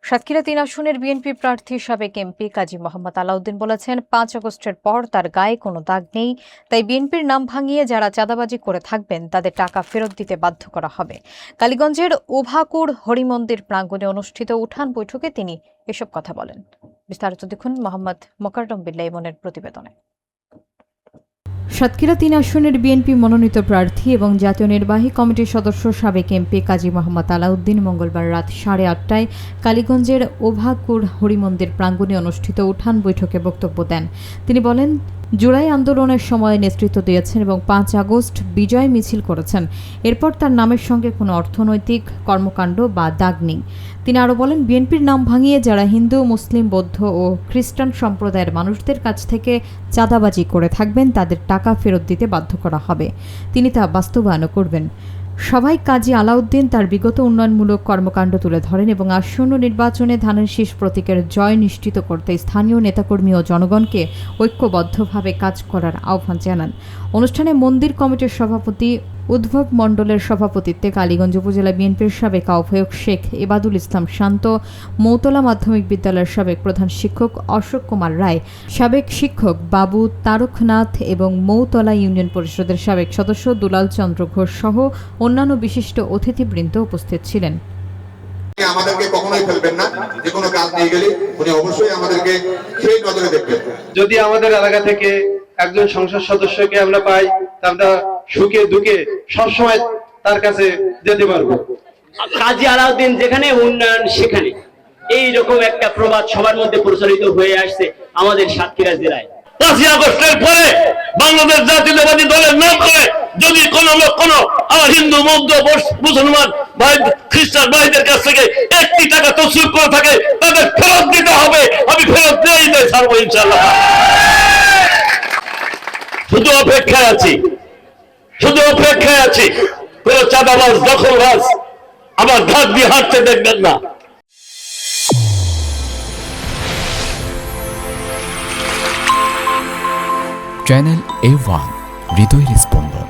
সাতক্ষীরা ৩ আসনের বিএনপি প্রার্থী সাবেক এমপি কাজী মোহাম্মদ আলাউদ্দিন বলেছেন, ৫ আগস্টের পর তার গায়ে কোনো দাগ নেই, তাই বিএনপির নাম ভাঙিয়ে যারা চাঁদাবাজি করে থাকবেন তাদের টাকা ফেরত দিতে বাধ্য করা হবে। কালীগঞ্জের ওভাকুড় হরিমন্দির প্রাঙ্গণে অনুষ্ঠিত উঠান বৈঠকে তিনি এসব কথা বলেন। বিস্তারিত দেখুন মোহাম্মদ মোকাররম বিল্লাহ ইমনের প্রতিবেদনে। সাতক্ষীরা ৩ আসনের বিএনপি মনোনীত প্রার্থী এবং জাতীয় নির্বাহী কমিটির সদস্য সাবেক এমপি কাজী মোহাম্মদ আলাউদ্দিন মঙ্গলবার রাত 8:30টায় কালীগঞ্জের ওভাকুড় হরিমন্দির প্রাঙ্গণে অনুষ্ঠিত উঠান বৈঠকে বক্তব্য দেন। তিনি বলেন, জুলাই আন্দোলনের সময় নেতৃত্ব দিয়েছেন এবং ৫ আগস্ট বিজয় মিছিল করেছেন। এরপর তার নামের সঙ্গে কোনো অর্থনৈতিক কর্মকাণ্ড বা দাগ নেই। তিনি আরও বলেন, বিএনপির নাম ভাঙিয়ে যারা হিন্দু, মুসলিম, বৌদ্ধ ও খ্রিস্টান সম্প্রদায়ের মানুষদের কাছ থেকে চাঁদাবাজি করে থাকবেন তাদের টাকা ফেরত দিতে বাধ্য করা হবে। তিনি তা বাস্তবায়নও করবেন। সভায় কাজী আলাউদ্দিন তার বিগত উন্নয়নমূলক কর্মকাণ্ড তুলে ধরেন এবং আসন্ন নির্বাচনে ধানের শীষ প্রতীকের জয় নিশ্চিত করতে স্থানীয় নেতাকর্মী ও জনগণকে ঐক্যবদ্ধভাবে কাজ করার আহ্বান জানান। অনুষ্ঠানে মন্দির কমিটির সভাপতি উদ্ভব মণ্ডলের সভাপতিত্বে কালীগঞ্জ উপজেলা বিএনপির সাবেক আহ্বায়ক শেখ এবাদুল ইসলাম শান্ত, মৌতলা মাধ্যমিক বিদ্যালয়ের সাবেক প্রধান শিক্ষক অশোক কুমার রায়, সাবেক শিক্ষক বাবু তারকনাথ এবং মৌতলা ইউনিয়ন পরিষদের সাবেক সদস্য দুলাল চন্দ্র ঘোষ সহ অন্যান্য বিশিষ্ট অতিথিবৃন্দ উপস্থিত ছিলেন। আমাদেরকে কখনোই ফেলবেন না, যে কোনো কাজ নিয়ে গেলে উনি অবশ্যই আমাদেরকে সেই নজরে দেখবেন। যদি আমাদের এলাকা থেকে একজন সংসদ সদস্যকে আমরা পাই, আমরা সুখে দুঃখে সবসময় তার কাছে যেতে পারবো। কাজী আলাউদ্দিন যেখানে উন্নয়ন সেখানে, এইরকম একটা প্রবাদ সবার মধ্যে প্রচলিত হয়ে আসছে আমাদের সাতক্ষীরা জেলায়। ৫ আগস্টের পরে বাংলাদেশ জাতীয়তাবাদী দলের নাম করে যদি কোনো আমার হিন্দু, বৌদ্ধ, মুসলমান ভাই, খ্রিস্টান ভাইদের কাছ থেকে 1টি টাকা তসরুপ করে থাকে, তাদের ফেরত দিতে হবে। আমি ফেরত দিয়েই ছাড়বো ইনশাআল্লাহ। শুধু অপেক্ষায় আছি কোন চাঁদাবাজ, দখলবাজ আমার ঘাট দিয়ে হাঁটতে দেখবেন না। চ্যানেল A1 হৃদয়ের স্পন্দন।